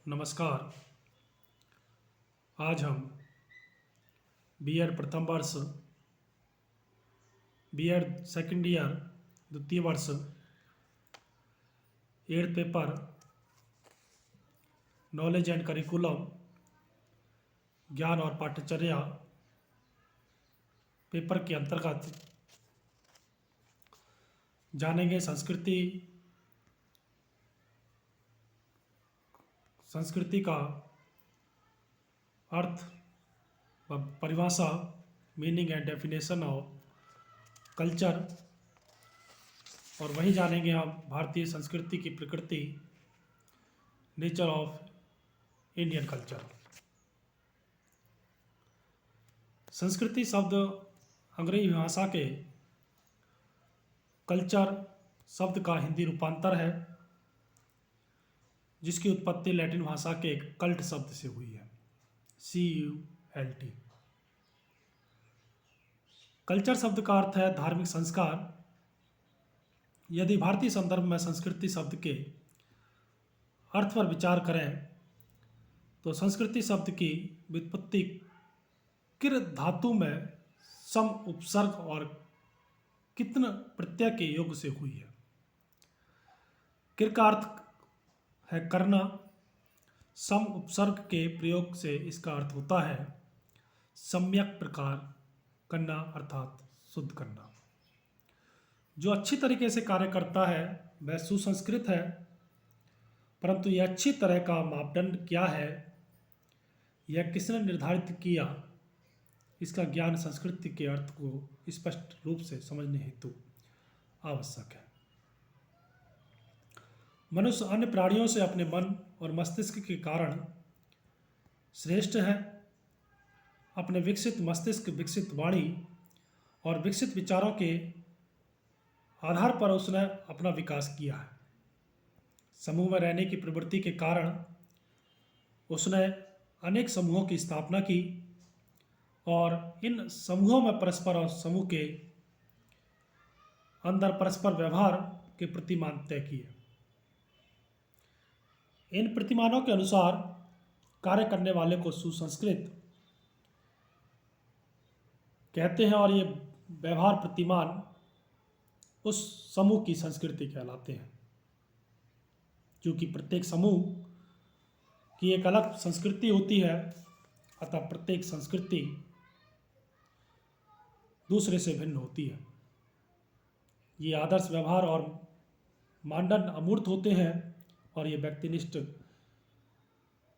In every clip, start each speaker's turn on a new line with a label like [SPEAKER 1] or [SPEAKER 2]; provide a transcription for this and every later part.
[SPEAKER 1] नमस्कार। आज हम बीएड प्रथम वर्ष, बीएड सेकंड ईयर द्वितीय वर्ष, 8th paper knowledge and curriculum ज्ञान और पाठ्यचर्या पेपर के अंतर्गत जानेंगे संस्कृति का अर्थ व परिभाषा, meaning and definition of culture. और वही जानेंगे हम भारतीय संस्कृति की प्रकृति, नेचर ऑफ इंडियन कल्चर। संस्कृति शब्द अंग्रेजी भाषा के कल्चर शब्द का हिंदी रूपांतर है, जिसकी उत्पत्ति लैटिन भाषा के एक कल्ट शब्द से हुई है, CULT। कल्चर शब्द का अर्थ है धार्मिक संस्कार। यदि भारतीय संदर्भ में संस्कृति शब्द के अर्थ पर विचार करें तो संस्कृति शब्द की व्युत्पत्ति किर धातु में सम उपसर्ग और कितन प्रत्यय के योग से हुई है। किर का अर्थ है करना, सम उपसर्ग के प्रयोग से इसका अर्थ होता है सम्यक प्रकार करना, अर्थात शुद्ध करना। जो अच्छी तरीके से कार्य करता है वह सुसंस्कृत है, परंतु यह अच्छी तरह का मापदंड क्या है, यह किसने निर्धारित किया, इसका ज्ञान संस्कृति के अर्थ को स्पष्ट रूप से समझने हेतु आवश्यक है। मनुष्य अन्य प्राणियों से अपने मन और मस्तिष्क के कारण श्रेष्ठ है। अपने विकसित मस्तिष्क, विकसित वाणी और विकसित विचारों के आधार पर उसने अपना विकास किया है। समूह में रहने की प्रवृत्ति के कारण उसने अनेक समूहों की स्थापना की और इन समूहों में परस्पर और समूह के अंदर परस्पर व्यवहार के प्रतिमान तय किए। इन प्रतिमानों के अनुसार कार्य करने वाले को सुसंस्कृत कहते हैं और ये व्यवहार प्रतिमान उस समूह की संस्कृति कहलाते हैं। क्योंकि प्रत्येक समूह की एक अलग संस्कृति होती है, अतः प्रत्येक संस्कृति दूसरे से भिन्न होती है। ये आदर्श व्यवहार और मानदंड अमूर्त होते हैं और ये व्यक्तिनिष्ठ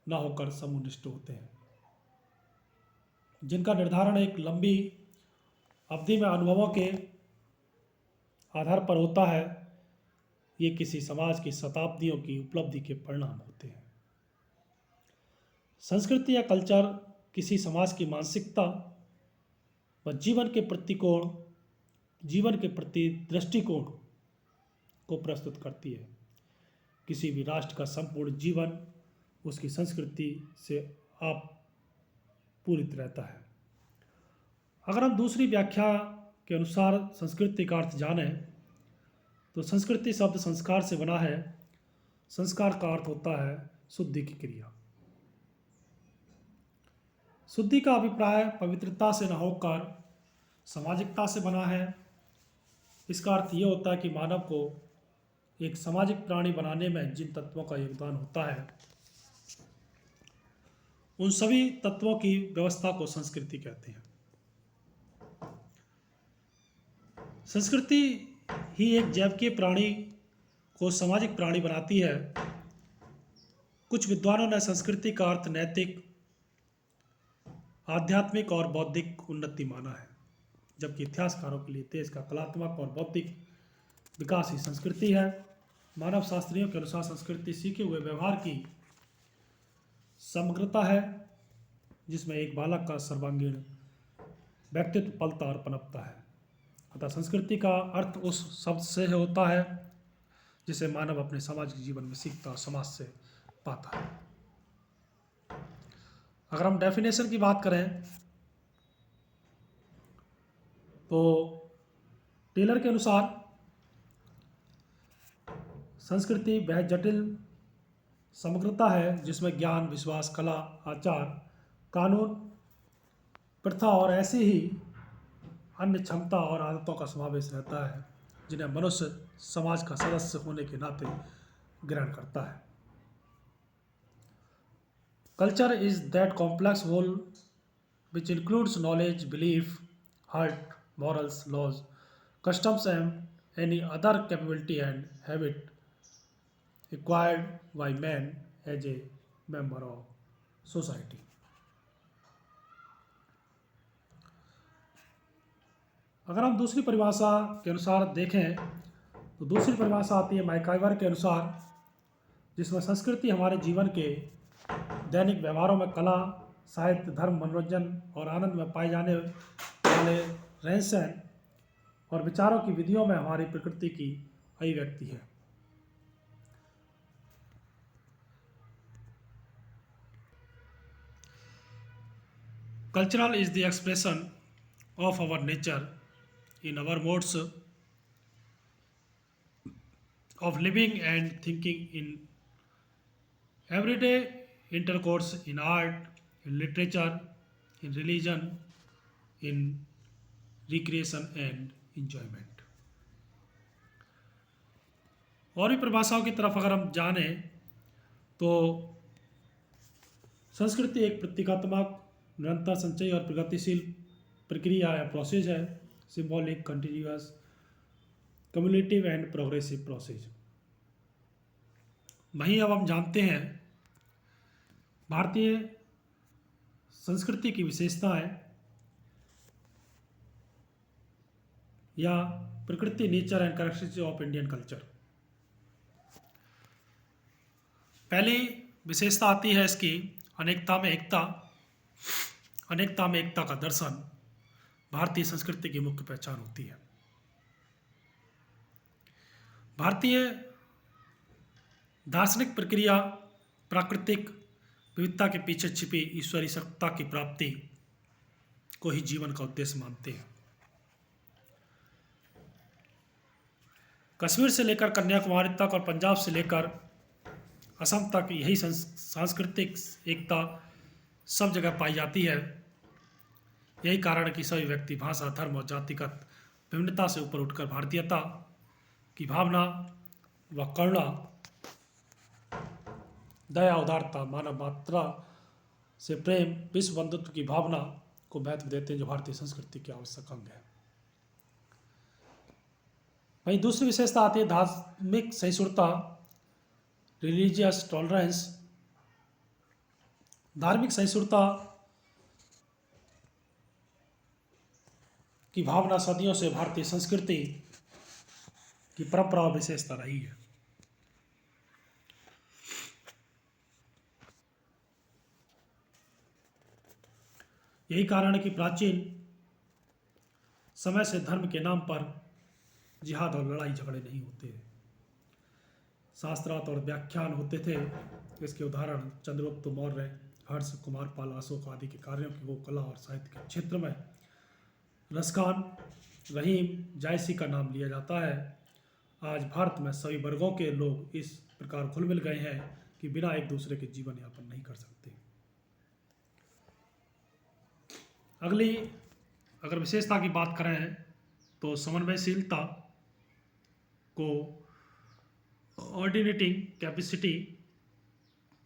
[SPEAKER 1] न होकर समूहनिष्ठ होते हैं, जिनका निर्धारण एक लंबी अवधि में अनुभवों के आधार पर होता है। ये किसी समाज की शताब्दियों की उपलब्धि के परिणाम होते हैं। संस्कृति या कल्चर किसी समाज की मानसिकता व जीवन के प्रति दृष्टिकोण को प्रस्तुत करती है। किसी भी राष्ट्र का संपूर्ण जीवन उसकी संस्कृति से पूरित रहता है। अगर हम दूसरी व्याख्या के अनुसार संस्कृति का अर्थ जानें तो संस्कृति शब्द संस्कार से बना है। संस्कार का अर्थ होता है शुद्धि की क्रिया। शुद्धि का अभिप्राय पवित्रता से न होकर सामाजिकता से बना है। इसका अर्थ ये होता है कि मानव को एक सामाजिक प्राणी बनाने में जिन तत्वों का योगदान होता है, उन सभी तत्वों की व्यवस्था को संस्कृति कहते हैं। संस्कृति ही एक जैविकीय प्राणी को सामाजिक प्राणी बनाती है। कुछ विद्वानों ने संस्कृति का अर्थ नैतिक, आध्यात्मिक और बौद्धिक उन्नति माना है, जबकि इतिहासकारों के लिए देश का कलात्मक और बौद्धिक विकास ही संस्कृति है। मानव शास्त्रियों के अनुसार संस्कृति सीखे हुए व्यवहार की समग्रता है, जिसमें एक बालक का सर्वांगीण व्यक्तित्व पलता और पनपता है। अतः संस्कृति का अर्थ उस शब्द से होता है जिसे मानव अपने सामाजिक जीवन में सीखता और समाज से पाता है। अगर हम डेफिनेशन की बात करें तो टेलर के अनुसार संस्कृति वह जटिल समग्रता है जिसमें ज्ञान, विश्वास, कला, आचार, कानून, प्रथा और ऐसी ही अन्य क्षमता और आदतों का समावेश रहता है जिन्हें मनुष्य समाज का सदस्य होने के नाते ग्रहण करता है। Culture is that complex whole which includes knowledge, belief, heart, morals, laws, customs, and any other capability and habit acquired by man as a member of society. अगर हम दूसरी परिभाषा के अनुसार देखें तो दूसरी परिभाषा आती है मैकाइवर के अनुसार, जिसमें संस्कृति हमारे जीवन के दैनिक व्यवहारों में कला, साहित्य, धर्म, मनोरंजन और आनंद में पाए जाने वाले रहन सहन और विचारों की विधियों में हमारी प्रकृति की अभिव्यक्ति है। Cultural is the expression of our nature in our modes of living and thinking in everyday intercourse, in art, in literature, in religion, in recreation and enjoyment. और भी परिभाषाओं की तरफ अगर हम जाने तो संस्कृति एक प्रतीकात्मक, निरंतर, संचयी और प्रगतिशील प्रक्रिया या प्रोसेस है। Symbolic, continuous, cumulative and progressive process. वहीं अब हम जानते हैं भारतीय संस्कृति की विशेषताएं या प्रकृति, nature and characteristics of Indian culture. पहली विशेषता आती है इसकी अनेकता में एकता। अनेकता में एकता का दर्शन भारतीय संस्कृति की मुख्य पहचान होती है। भारतीय दार्शनिक प्रक्रिया प्राकृतिक विविधता के पीछे छिपी ईश्वरीय सत्ता की प्राप्ति को ही जीवन का उद्देश्य मानते हैं। कश्मीर से लेकर कन्याकुमारी तक और पंजाब से लेकर असम तक यही सांस्कृतिक एकता सब जगह पाई जाती है। यही कारण है कि सभी व्यक्ति भाषा, धर्म और जातिगत विभिन्नता से ऊपर उठकर भारतीयता की भावना व करुणा, दया, उदारता, मानव मात्रा से प्रेम, विश्व बंधुत्व की भावना को महत्व देते हैं, जो भारतीय संस्कृति के आवश्यक अंग है। वहीं दूसरी विशेषता आती है धार्मिक सहिष्णुता, रिलीजियस टॉलरेंस। धार्मिक सहिष्णुता की भावना सदियों से भारतीय संस्कृति की परंपरा और विशेषता रही है। यही कारण है कि प्राचीन समय से धर्म के नाम पर जिहाद और लड़ाई झगड़े नहीं होते, शास्त्रार्थ और व्याख्यान होते थे। इसके उदाहरण चंद्रगुप्त मौर्य, हर्ष, कुमार पाल, अशोक आदि के कार्यों की वो कला और साहित्य के क्षेत्र में रसखान, रहीम, जायसी का नाम लिया जाता है। आज भारत में सभी वर्गों के लोग इस प्रकार घुल मिल गए हैं कि बिना एक दूसरे के जीवन यापन नहीं कर सकते। अगली अगर विशेषता की बात करें तो समन्वयशीलता को ऑर्डिनेटिंग कैपेसिटी।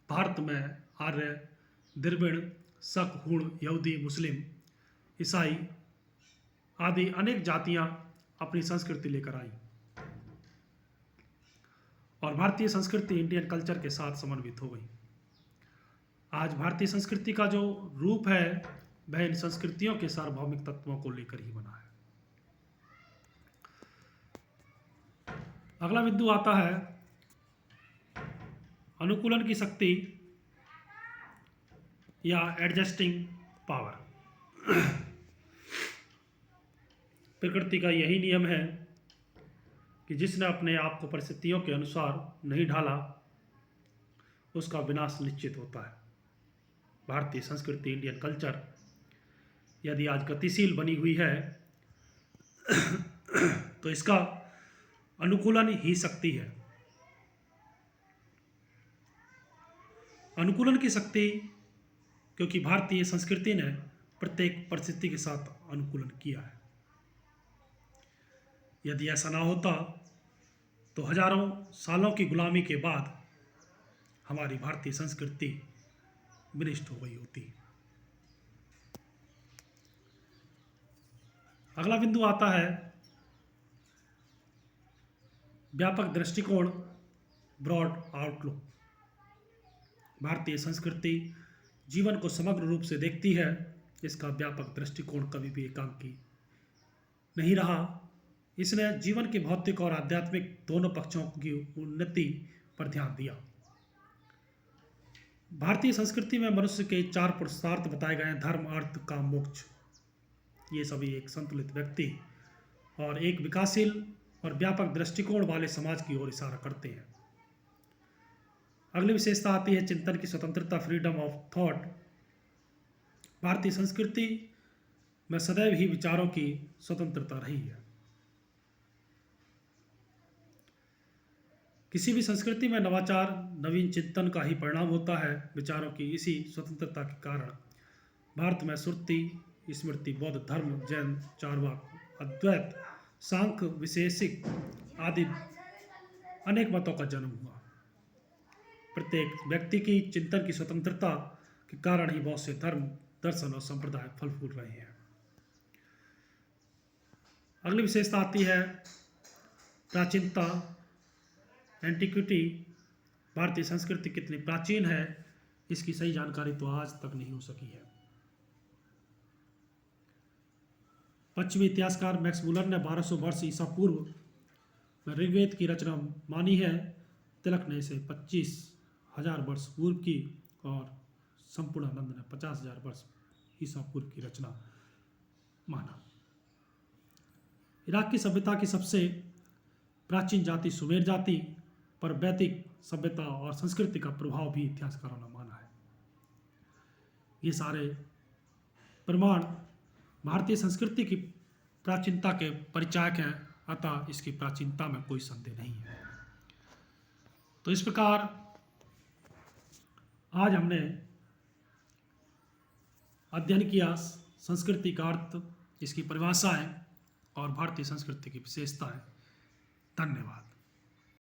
[SPEAKER 1] भारत में आर्य, द्रविड़, शक, हूण, यहूदी, मुस्लिम, ईसाई आदि अनेक जातियां अपनी संस्कृति लेकर आई और भारतीय संस्कृति इंडियन कल्चर के साथ समन्वित हो गई। आज भारतीय संस्कृति का जो रूप है वह इन संस्कृतियों के सार्वभौमिक तत्वों को लेकर ही बना है। अगला बिंदु आता है अनुकूलन की शक्ति या एडजस्टिंग पावर। प्रकृति का यही नियम है कि जिसने अपने आप को परिस्थितियों के अनुसार नहीं ढाला उसका विनाश निश्चित होता है। भारतीय संस्कृति, इंडियन कल्चर यदि आज गतिशील बनी हुई है तो इसका अनुकूलन ही शक्ति है। अनुकूलन की शक्ति, क्योंकि भारतीय संस्कृति ने प्रत्येक परिस्थिति के साथ अनुकूलन किया है। यदि ऐसा ना होता तो हजारों सालों की गुलामी के बाद हमारी भारतीय संस्कृति विनष्ट हो गई होती। अगला बिंदु आता है व्यापक दृष्टिकोण, ब्रॉड आउटलुक। भारतीय संस्कृति जीवन को समग्र रूप से देखती है। इसका व्यापक दृष्टिकोण कभी भी एकांकी नहीं रहा। इसने जीवन के भौतिक और आध्यात्मिक दोनों पक्षों की उन्नति पर ध्यान दिया। भारतीय संस्कृति में मनुष्य के 4 पुरुषार्थ बताए गए हैं: धर्म, अर्थ, काम, मोक्ष। ये सभी एक संतुलित व्यक्ति और एक विकासशील और व्यापक दृष्टिकोण वाले समाज की ओर इशारा करते हैं। अगली विशेषता आती है चिंतन की स्वतंत्रता, फ्रीडम ऑफ थॉट। भारतीय संस्कृति में सदैव ही विचारों की स्वतंत्रता रही है। किसी भी संस्कृति में नवाचार, नवीन चिंतन का ही परिणाम होता है। विचारों की इसी स्वतंत्रता के कारण भारत में श्रुति, स्मृति, बौद्ध धर्म, जैन, चारवाक, अद्वैत, सांख्य, विशेषिक आदि अनेक मतों का जन्म हुआ। प्रत्येक व्यक्ति की चिंतन की स्वतंत्रता के कारण ही बहुत से धर्म, दर्शन और संप्रदाय फल फूल रहे हैं। अगली विशेषता आती है प्राचीनता, एंटिक्विटी। भारतीय संस्कृति कितनी प्राचीन है, इसकी सही जानकारी तो आज तक नहीं हो सकी है। पश्चिमी इतिहासकार मैक्स मुलर ने 1200 वर्ष ईसा पूर्व में ऋग्वेद की रचना मानी है। तिलक ने इसे 25,000 वर्ष पूर्व की और संपूर्णानंद ने 50,000 वर्ष ईसा पूर्व की रचना माना। इराक की सभ्यता की सबसे प्राचीन जाति सुमेर जाति पर वैदिक सभ्यता और संस्कृति का प्रभाव भी इतिहासकारों ने माना है। ये सारे प्रमाण भारतीय संस्कृति की प्राचीनता के परिचायक हैं, अतः इसकी प्राचीनता में कोई संदेह नहीं है। तो इस प्रकार आज हमने अध्ययन किया संस्कृति का अर्थ, इसकी परिभाषाएं और भारतीय संस्कृति की विशेषताएं। धन्यवाद।